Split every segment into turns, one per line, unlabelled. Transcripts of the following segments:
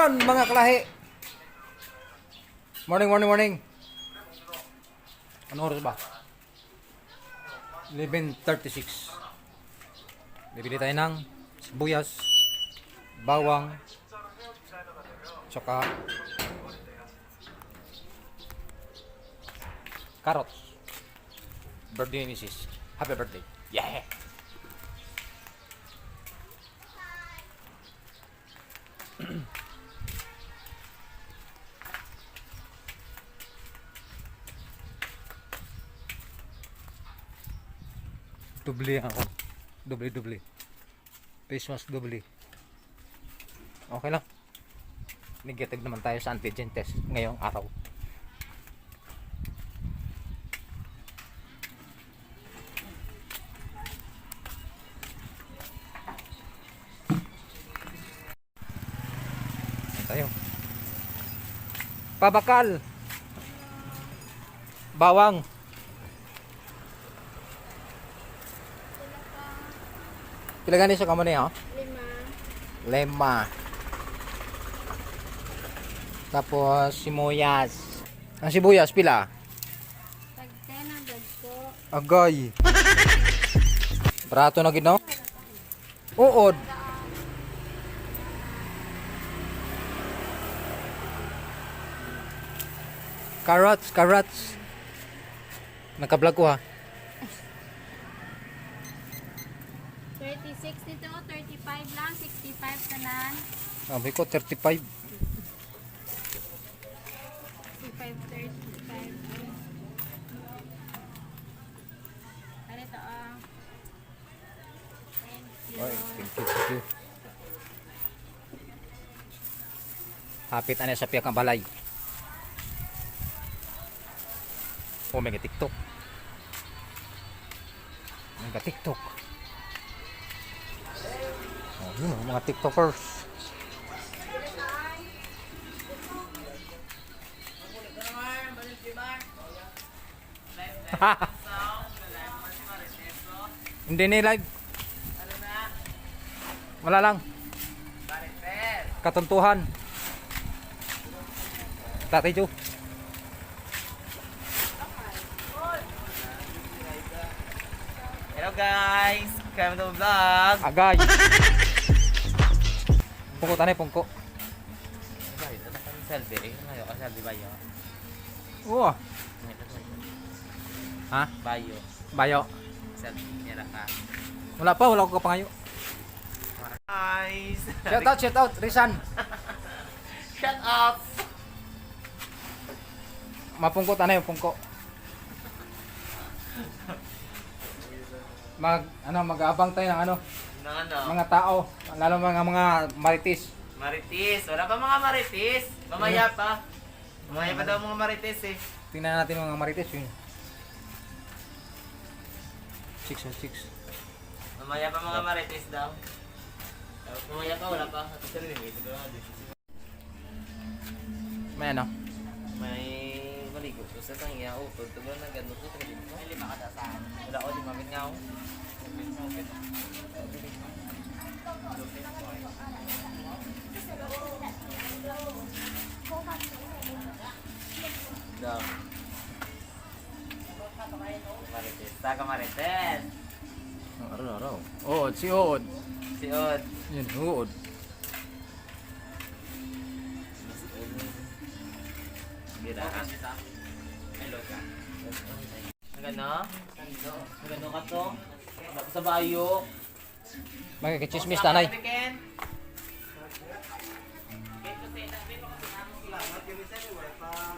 yan mga kalahi. Morning. Ano oras ba? 11:36. Bibili tayo ng sibuyas, bawang, tsaka carrots. Birthday ni Sis. Happy birthday. Yeah! Doble ako. Doble. Face mask doble. Okay lang. Negative naman tayo sa antigen test ngayong araw. Tayo. Pabakal. Bawang. Pila gani sa kamo niya? 5. Tapos sibuyas. Ang sibuyas pila?
Tag 10 ang dagko.
Agay. Barato na gid no? Uod. Carrots. Naka-vlog ko ha.
36 dito, 35 lang, 65 tanan.
Sabi ko 35.
65, 35. Ano ito ah? Thank you.
Oy, thank you. Hapit ana sa piyak ang balay. Oh, may TikTok. Oh, yun, mga TikTokers. Hindi ni live. Wala lang. Katuntuhan. Tatay Jo.
Hello guys, welcome to vlog.
Agay. Pungko tanay, pungko.
Guys, ano kang selfie? Ngayon ka selfie ba yun?
Oo. Ha?
Bayo.
Bayo.
Selfie, nila ka.
Wala ko kapangayo.
Guys.
Shout out, Rizan.
Shut up.
Mapungko tanay, pungko. Mag-aabang tayo ng
Ano?
mga tao, lalo mga marites.
Marites. Wala pa mga marites. Mamaya pa. Mamaya pa daw mga marites eh.
Tingnan natin mga marites yun. 6
Mamaya pa mga marites daw. Mamaya pa, wala pa.
May ano?
May maligo ko sa tangya. Oh, pagto ba na gano'n ko? May 5 ka saan. Wala ko, 5 bit nga ako. Daw. Marites. Taga Marites.
Araw. Ood, si Ood.
Si Od.
Yun, Ood.
Gira. Hello ka. Nagano? Nagano ka to? Sa bayo.
Magkakichismis tanay.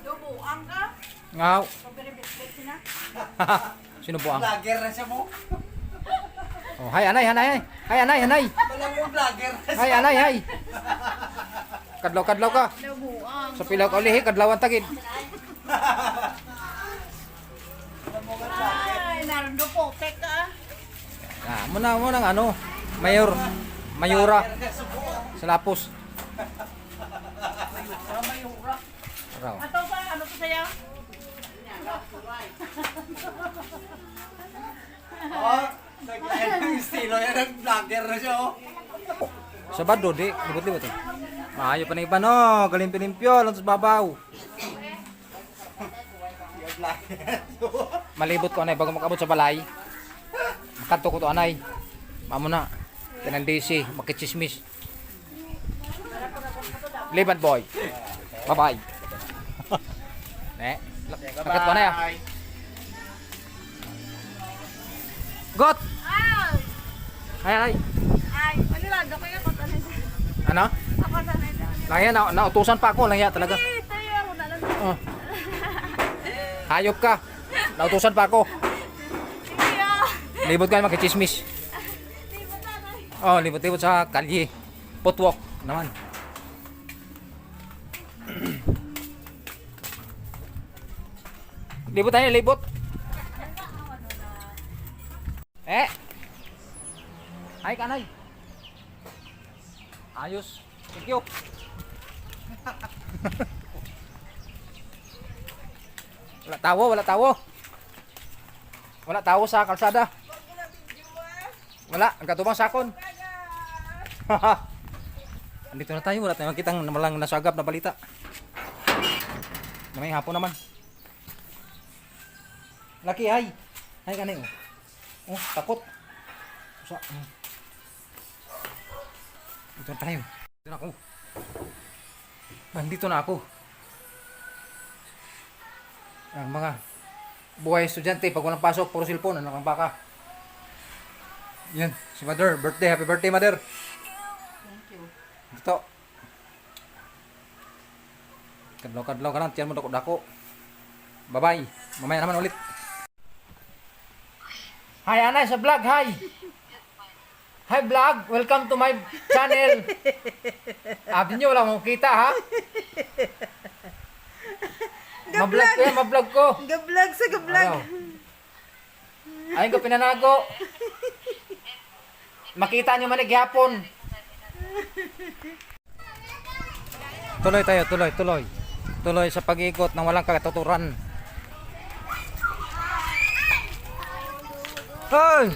Dubuang ka?
Ngaw.
Pagkari-biscuit sina?
Sino po ang?
Vlogger na siya mo.
Oh, hi anay. Hi anay.
Walang yung vlogger na
Hi anay. Kadlaw ka.
Dubuang.
Sa pilaw ka ulihi, kadlawan tagid.
Ay, naroon po, ka.
Ah, muna ng ano, Mayura. Sa Lapos. Araw.
Ato ba, ano to sa'yo?
Oh, nag-live yung estilo yan ng vlogger na siya oh.
Sabado di, libot-libot eh. Maayo pa na iba no. Galing-limpyo. Lang sa babaw. Malibot ko anay bago makabot sa balay. Kanto ko to anay. Mamo na. Tinandisi, makichismis. Liban boy. Bye-bye. Lakat ko na ya. Got. Hay hay.
Ay, manilado ko yung kota nito.
Ano?
Ako sa nito.
Lang yan, nautusan pa ako lang yan talaga.
Tayo ako na lang.
Oh. Hayop ka. Nautusan pa ako.
Sige ah.
Libot ka makichismis.
Di ba tatay?
Oh, libot-libot sa kalye. Footwalk naman. Libot tayo, libot. Ay, kanay. Ayos. Thank you. Wala tawo, wala tawo. Wala tawo sa kalsada. Wala, ang katubang sakon. Andito na tayo, wala tayong makitang malang nasagap na balita. May hapon naman. Laki, hay. Hay kanay. Oh, takot. Sa, Dito na tayo. Dito na ako. Nandito na ako. Ang mga buhay estudyante, pag walang pasok, puro cellphone, ano kang baka. Yan, si Mother, birthday, happy birthday Mother.
Thank you.
Dito. Kadlaw-kadlaw ka lang, tiyan mo dako-dako. Bye-bye. Mamaya naman ulit. Hi Anay, sa vlog, hi. Hi vlog, welcome to my channel. Abi nyo, wala akong kita ha. Mablog ko yan, mablog ko.
Gablag sa gablag.
Ayun ko pinanago. Makita nyo manig hapon. Tuloy tayo, tuloy. Tuloy sa pag-ikot nang walang katuturan. Hoy!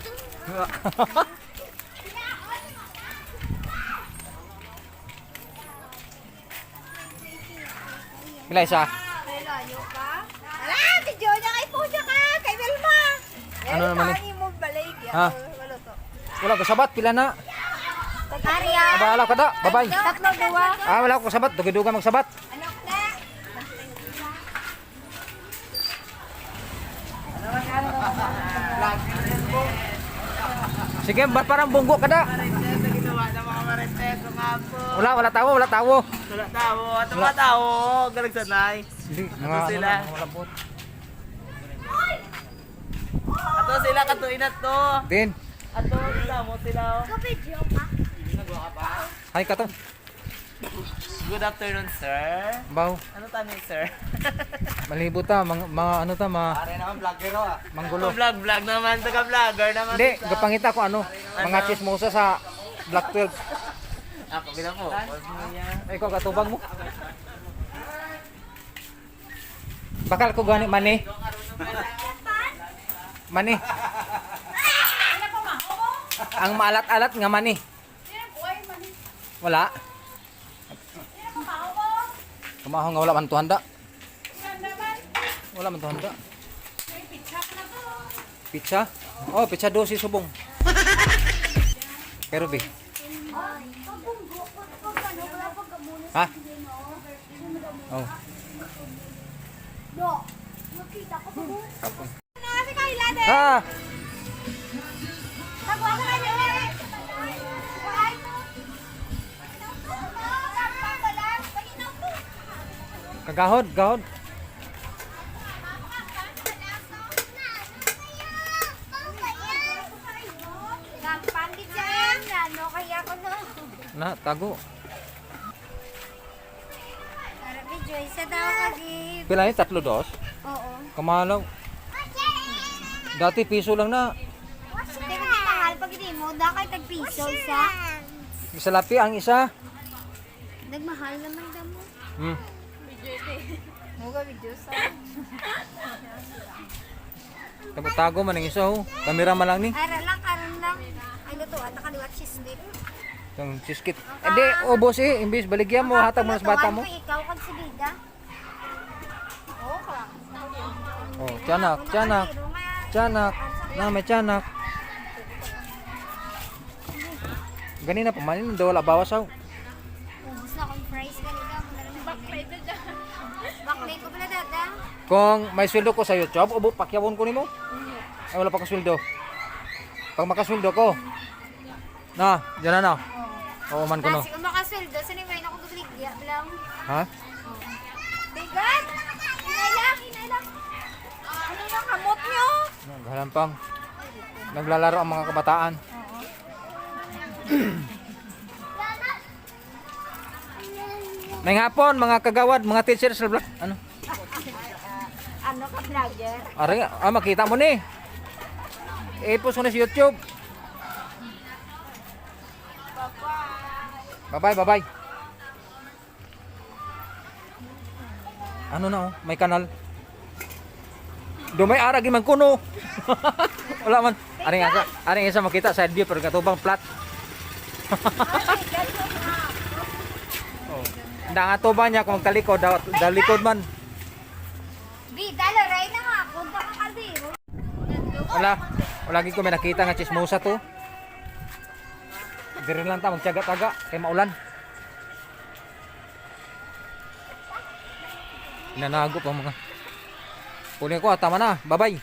Bilay sa.
Layo ka? Ala, video niya kay Puja ka, kay Wilma.
Ano naman eh?
Mo balay ya.
Ha?
Wala to.
Wala ko sabat, pila na.
Ariya.
Abala ka da, babay.
Tatlo duwa.
Wala ko sabat, dugi-duga magsabat.
Ano na?
Sige, ba't parang bunggo ka da?
Ginawa ng mga marites nga po.
Wala tawo.
Wala tao. At mga tao. Galag sanay.
Hindi,
Ano sila?
Wala po.
Ato sila katuin na to.
Din,
Ato sila mo sila.
Ka-video ka?
hi ka to.
Good afternoon, sir.
Baw,
Ano tanong, sir?
malibot ta, mga ano ta,
Pare naman vlogger ah.
manggulo.
Vlog naman, taga-vlogger naman.
Hindi, gapangita ko ano, mga chismosa sa Black 12.
Ako bilang po.
Ay, ikaw katubang mo. Bakal ko gani mani. Mani. Ang maalat-alat nga mani. Wala. Kumaho nga wala man tuhanda. Wala man tuhanda. Pizza? Oh, pizza 12 subong. Pero bi. Ha? Oh.
Do. Makita ko po.
Kapon.
Kasi kaila din.
Ah!
Tagwa ka na niyo.
Kagahod, gahod.
Pandit yan. Ano kaya ko no?
Na, tago.
Para video, isa daw kagib.
Pila ni 3 dos?
Oo.
Kamalaw. Dati piso lang na.
Hindi ka mahal pag hindi mo. Dakay tag-piso isa.
Isa lapi ang isa.
Nagmahal naman damo.
Hmm.
Muga video sa.
Tago man ang isa oh. Kamera man lang ni.
Ara lang, karon lang. Ay luto, at nakaliwat cheese dip.
Yung siskit. Hindi, ubos eh. Imbis, baligyan mo, hatag mo na sa bata mo.
Ikaw kag si Bida. Oo ka.
Oh, tiyanak, tiyanak, tiyanak. Na, may tiyanak. Ganina pa, manin, daw wala bawas ako.
Ubus na akong fries ganito. Baklay na dyan. Baklay ko pala dada.
Kung may sweldo ko sa YouTube, ubo, pakyawon ko nimo. Ay, wala pa ka sweldo. Pag makasweldo ko. Na, dyan na. Oo man ko no.
Kasi kung makasweldo, sinimay na akong dubligya. Bilang.
Ha?
Bigat! Hinay lang, hinay lang. Ano yung kamot nyo?
Galampang. Naglalaro ang mga kabataan. May hapon, mga kagawad, mga teachers na vlog. Ano?
Ano ka vlogger?
Ari, makita mo ni. I-post ko na sa YouTube. Bye-bye, bye-bye. Ano na oh, may kanal. Dumay aragi man kuno. Wala man. Aring isa makita side view pero katubang flat. Oh. Nda nga to ba niya kung magtalikod, dalikod man.
Bida, laray na nga. Punta ka kalbiro.
Wala gid ko may nakita nga chismosa to. Dire lang ta magtiyaga-taga kay maulan. Inanago pa mga. Kunin ko, tama na. Bye-bye.